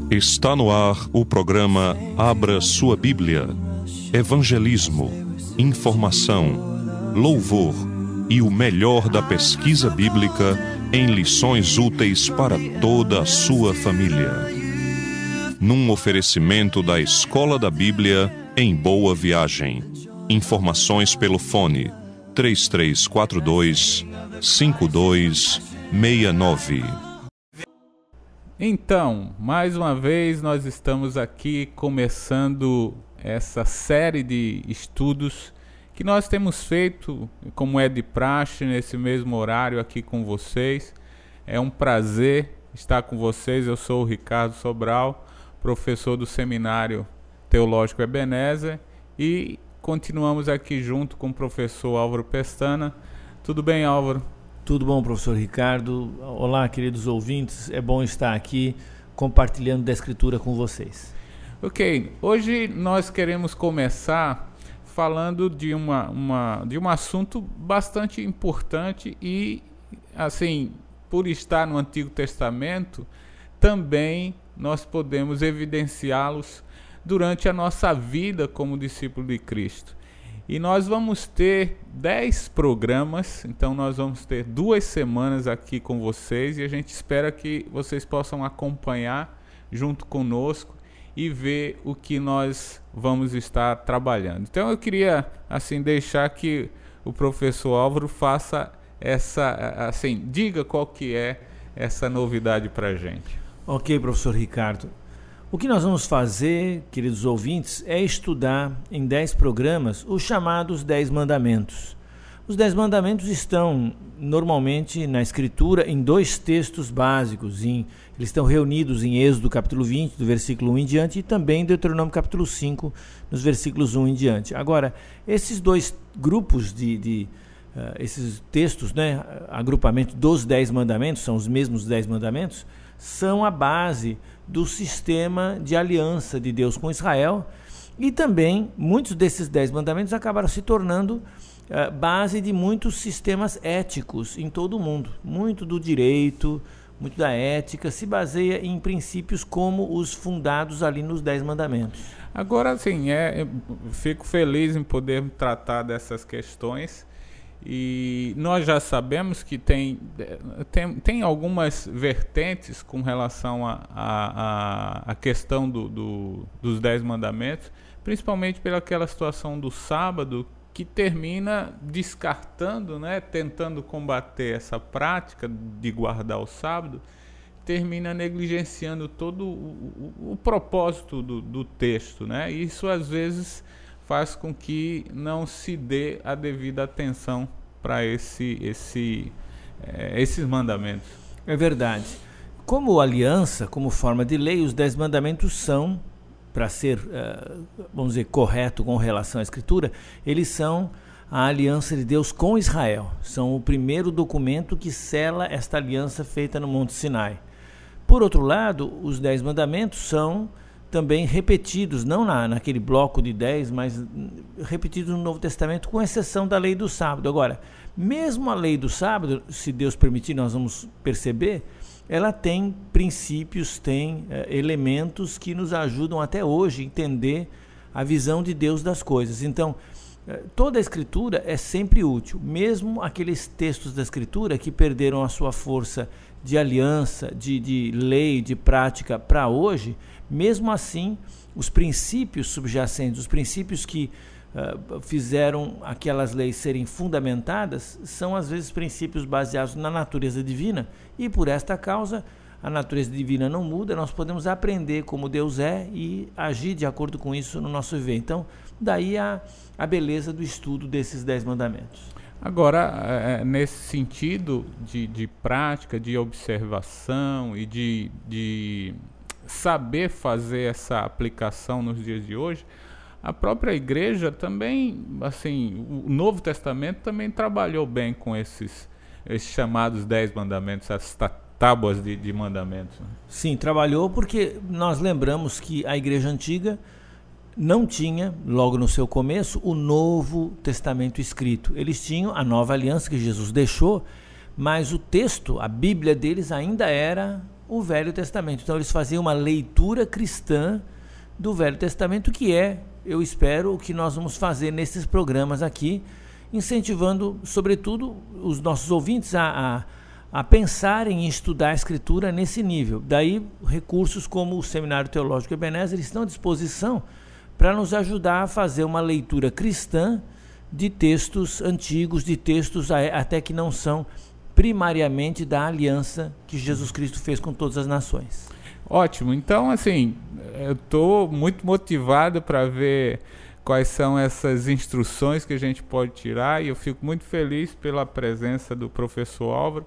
Está no ar o programa Abra Sua Bíblia. Evangelismo, informação, louvor e o melhor da pesquisa bíblica em lições úteis para toda a sua família. Num oferecimento da Escola da Bíblia em Boa Viagem. Informações pelo fone 3342-5269. Então, mais uma vez nós estamos aqui começando essa série de estudos que nós temos feito, como é de praxe, nesse mesmo horário aqui com vocês. É um prazer estar com vocês. Eu sou o Ricardo Sobral, professor do Seminário Teológico Ebenezer, e continuamos aqui junto com o professor Álvaro Pestana. Tudo bem, Álvaro? Tudo bom, professor Ricardo? Olá, queridos ouvintes. É bom estar aqui compartilhando da Escritura com vocês. Ok, hoje nós queremos começar falando de um assunto bastante importante e, assim, por estar no Antigo Testamento, também nós podemos evidenciá-los durante a nossa vida como discípulo de Cristo. E nós vamos ter 10 programas, então nós vamos ter 2 semanas aqui com vocês e a gente espera que vocês possam acompanhar junto conosco e ver o que nós vamos estar trabalhando. Então eu queria assim deixar que o professor Álvaro faça diga qual que é essa novidade para a gente. Ok, professor Ricardo. O que nós vamos fazer, queridos ouvintes, é estudar em 10 programas os chamados 10 mandamentos. Os 10 mandamentos estão normalmente na Escritura em 2 textos básicos. Eles estão reunidos em Êxodo capítulo 20, do versículo 1 em diante, e também em Deuteronômio capítulo 5, nos versículos 1 em diante. Agora, esses 2 grupos esses textos, né, agrupamento dos 10 mandamentos, são os mesmos 10 mandamentos, são a base do sistema de aliança de Deus com Israel, e também muitos desses 10 mandamentos acabaram se tornando base de muitos sistemas éticos em todo o mundo. Muito do direito, muito da ética se baseia em princípios como os fundados ali nos 10 mandamentos. Agora, sim, fico feliz em poder tratar dessas questões. E nós já sabemos que tem algumas vertentes com relação à questão dos 10 mandamentos, principalmente pelaquela situação do sábado, que termina descartando, né, tentando combater essa prática de guardar o sábado, termina negligenciando todo o propósito do texto, né? Isso às vezes faz com que não se dê a devida atenção para esses mandamentos. É verdade. Como aliança, como forma de lei, os 10 mandamentos são, para ser, vamos dizer, correto com relação à Escritura, eles são a aliança de Deus com Israel. São o primeiro documento que sela esta aliança feita no Monte Sinai. Por outro lado, os 10 mandamentos são também repetidos, não naquele bloco de 10, mas repetidos no Novo Testamento, com exceção da lei do sábado. Agora, mesmo a lei do sábado, se Deus permitir, nós vamos perceber, ela tem princípios, tem elementos que nos ajudam até hoje a entender a visão de Deus das coisas. Então, toda a Escritura é sempre útil, mesmo aqueles textos da Escritura que perderam a sua força de aliança, de lei, de prática para hoje. Mesmo assim, os princípios subjacentes, os princípios que fizeram aquelas leis serem fundamentadas, são às vezes princípios baseados na natureza divina, e por esta causa a natureza divina não muda, nós podemos aprender como Deus é e agir de acordo com isso no nosso viver. Então, daí a beleza do estudo desses 10 mandamentos. Agora, nesse sentido de prática, de observação e de saber fazer essa aplicação nos dias de hoje, a própria igreja também, assim, o Novo Testamento também trabalhou bem com esses chamados 10 mandamentos, as tábuas de mandamentos. Sim, trabalhou, porque nós lembramos que a igreja antiga não tinha, logo no seu começo, o Novo Testamento escrito. Eles tinham a nova aliança que Jesus deixou, mas o texto, a Bíblia deles ainda era o Velho Testamento. Então eles faziam uma leitura cristã do Velho Testamento, que é, eu espero, o que nós vamos fazer nesses programas aqui, incentivando, sobretudo, os nossos ouvintes a pensarem em estudar a Escritura nesse nível. Daí, recursos como o Seminário Teológico Ebenezer estão à disposição para nos ajudar a fazer uma leitura cristã de textos antigos, de textos até que não são primariamente da aliança que Jesus Cristo fez com todas as nações. Ótimo. Então, assim, eu estou muito motivado para ver quais são essas instruções que a gente pode tirar, e eu fico muito feliz pela presença do professor Álvaro,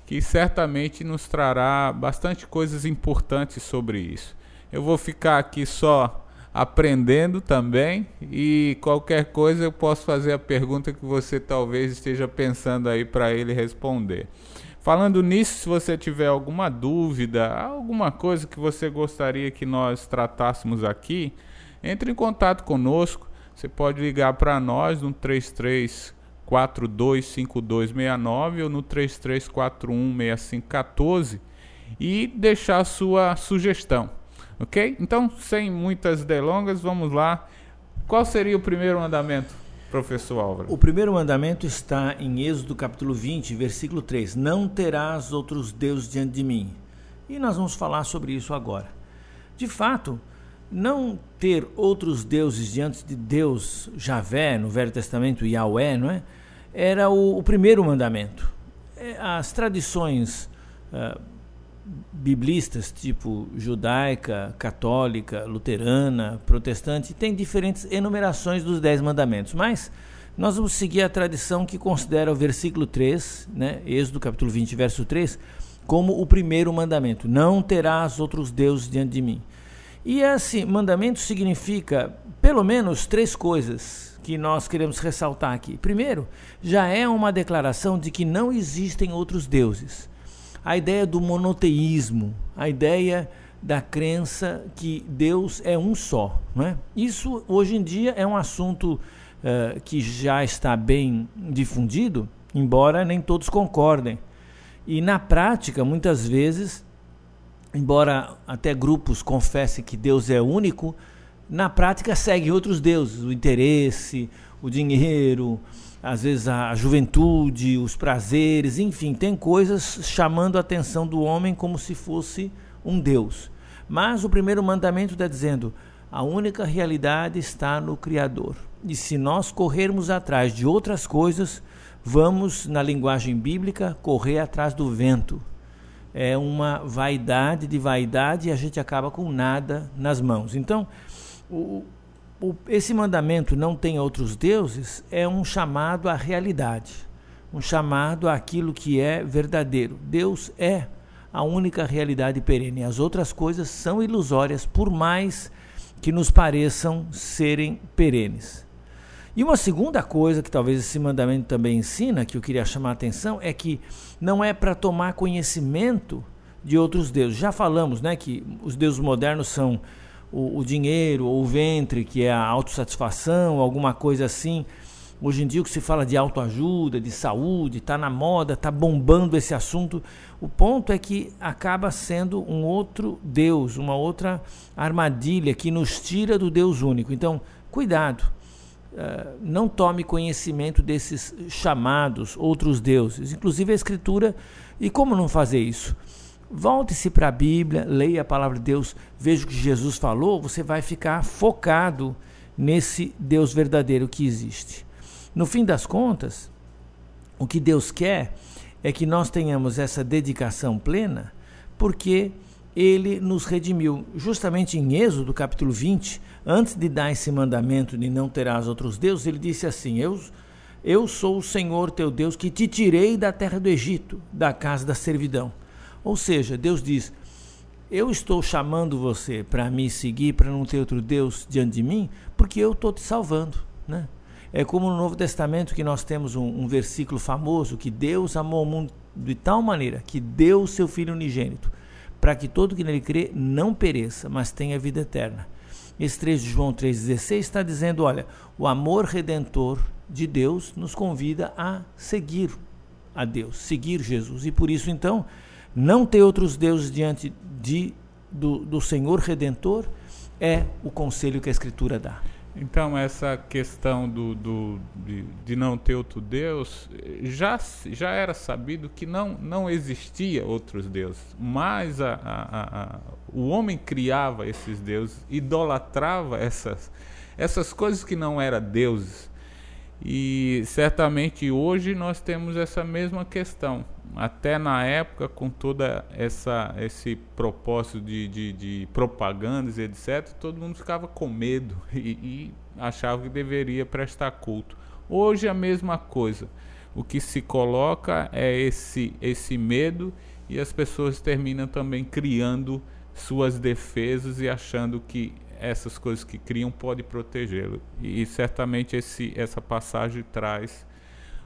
que certamente nos trará bastante coisas importantes sobre isso. Eu vou ficar aqui só aprendendo também, e qualquer coisa eu posso fazer a pergunta que você talvez esteja pensando aí para ele responder. Falando nisso, se você tiver alguma dúvida, alguma coisa que você gostaria que nós tratássemos aqui, entre em contato conosco. Você pode ligar para nós no 33425269 ou no 33416514 e deixar a sua sugestão, ok? Então, sem muitas delongas, vamos lá. Qual seria o primeiro mandamento, professor Álvaro? O primeiro mandamento está em Êxodo capítulo 20, versículo 3. Não terás outros deuses diante de mim. E nós vamos falar sobre isso agora. De fato, não ter outros deuses diante de Deus, Javé, no Velho Testamento, Yahweh, não é? Era o primeiro mandamento. As tradições biblistas, tipo judaica, católica, luterana, protestante, têm diferentes enumerações dos 10 mandamentos, mas nós vamos seguir a tradição que considera o versículo 3, né, Êxodo capítulo 20, verso 3, como o primeiro mandamento. Não terás outros deuses diante de mim. E esse mandamento significa pelo menos 3 coisas que nós queremos ressaltar aqui. Primeiro, já é uma declaração de que não existem outros deuses. A ideia do monoteísmo, a ideia da crença que Deus é um só, não é? Isso hoje em dia é um assunto que já está bem difundido, embora nem todos concordem. E na prática, muitas vezes, embora até grupos confessem que Deus é único, na prática seguem outros deuses, o interesse, o dinheiro, às vezes a juventude, os prazeres, enfim, tem coisas chamando a atenção do homem como se fosse um Deus. Mas o primeiro mandamento está dizendo, a única realidade está no Criador. E se nós corrermos atrás de outras coisas, vamos, na linguagem bíblica, correr atrás do vento. É uma vaidade de vaidade e a gente acaba com nada nas mãos. Então, esse mandamento, não tem outros deuses, é um chamado à realidade, um chamado àquilo que é verdadeiro. Deus é a única realidade perene. As outras coisas são ilusórias, por mais que nos pareçam serem perenes. E uma segunda coisa que talvez esse mandamento também ensina, que eu queria chamar a atenção, é que não é para tomar conhecimento de outros deuses. Já falamos, né, que os deuses modernos são o dinheiro, ou o ventre, que é a autossatisfação, alguma coisa assim. Hoje em dia o que se fala de autoajuda, de saúde, está na moda, está bombando esse assunto. O ponto é que acaba sendo um outro Deus, uma outra armadilha que nos tira do Deus único. Então, cuidado. Não tome conhecimento desses chamados outros deuses, inclusive a Escritura. E como não fazer isso? Volte-se para a Bíblia, leia a palavra de Deus, veja o que Jesus falou, você vai ficar focado nesse Deus verdadeiro que existe. No fim das contas, o que Deus quer é que nós tenhamos essa dedicação plena, porque Ele nos redimiu. Justamente em Êxodo capítulo 20, antes de dar esse mandamento de não terás outros deuses, Ele disse assim, eu sou o Senhor teu Deus que te tirei da terra do Egito, da casa da servidão. Ou seja, Deus diz, eu estou chamando você para me seguir, para não ter outro Deus diante de mim, porque eu estou te salvando, né? É como no Novo Testamento que nós temos um versículo famoso, que Deus amou o mundo de tal maneira que deu o seu Filho unigênito, para que todo que nele crê não pereça, mas tenha vida eterna. Esse trecho de João 3,16 está dizendo, olha, o amor redentor de Deus nos convida a seguir a Deus, seguir Jesus. E por isso, então, não ter outros deuses diante do Senhor Redentor é o conselho que a Escritura dá. Então, essa questão de não ter outro Deus, já era sabido que não existia outros deuses, mas o homem criava esses deuses, idolatrava essas coisas que não eram deuses. E certamente hoje nós temos essa mesma questão. Até na época, com toda esse propósito de propagandas e etc., todo mundo ficava com medo e achava que deveria prestar culto. Hoje a mesma coisa. O que se coloca é esse medo, e as pessoas terminam também criando suas defesas e achando que essas coisas que criam podem protegê-lo. E certamente essa passagem traz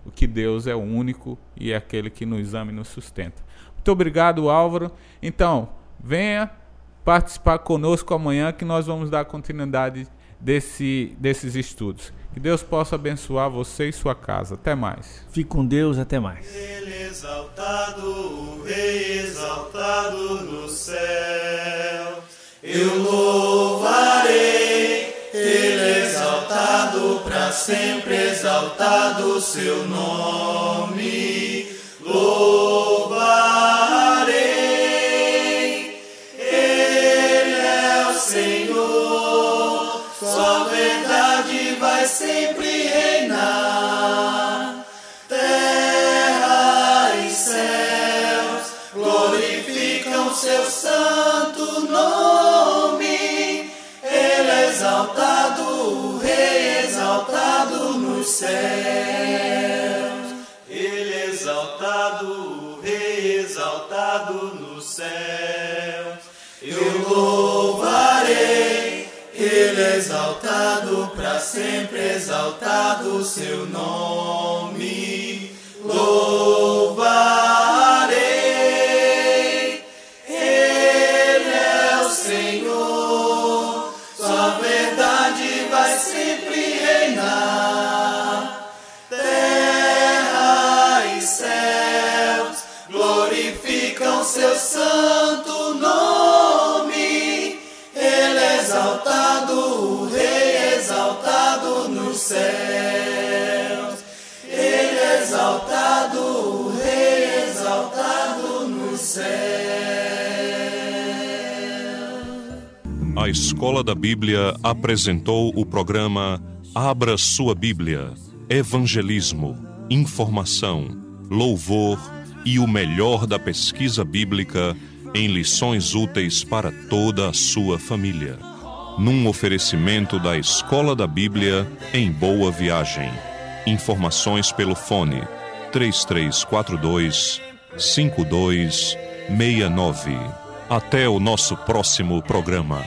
o que Deus é o único e é aquele que nos ama e nos sustenta. Muito obrigado, Álvaro. Então, venha participar conosco amanhã, que nós vamos dar continuidade desses estudos. Que Deus possa abençoar você e sua casa. Até mais. Fique com Deus, até mais. Ele exaltado, o Rei exaltado no céu. Eu louvarei, Ele exaltado, para sempre exaltado o seu nome. Louvarei, Ele é o Senhor, sua verdade vai sempre reinar. Terra e céus glorificam seu santo nome. Ele é exaltado, o Rei exaltado nos céus. Ele é exaltado, o Rei exaltado nos céus. Eu louvarei, Ele é exaltado, para sempre exaltado o seu nome. Louvarei, Ele é o Senhor, sua verdade vai sempre reinar. Terra e céus glorificam seu santo nome. Ele é exaltado, o Rei exaltado nos céus. Ele é exaltado, o Rei exaltado nos céus. A Escola da Bíblia apresentou o programa Abra Sua Bíblia, Evangelismo, Informação, Louvor e o melhor da pesquisa bíblica em lições úteis para toda a sua família. Num oferecimento da Escola da Bíblia em Boa Viagem. Informações pelo fone 3342-5269. Até o nosso próximo programa.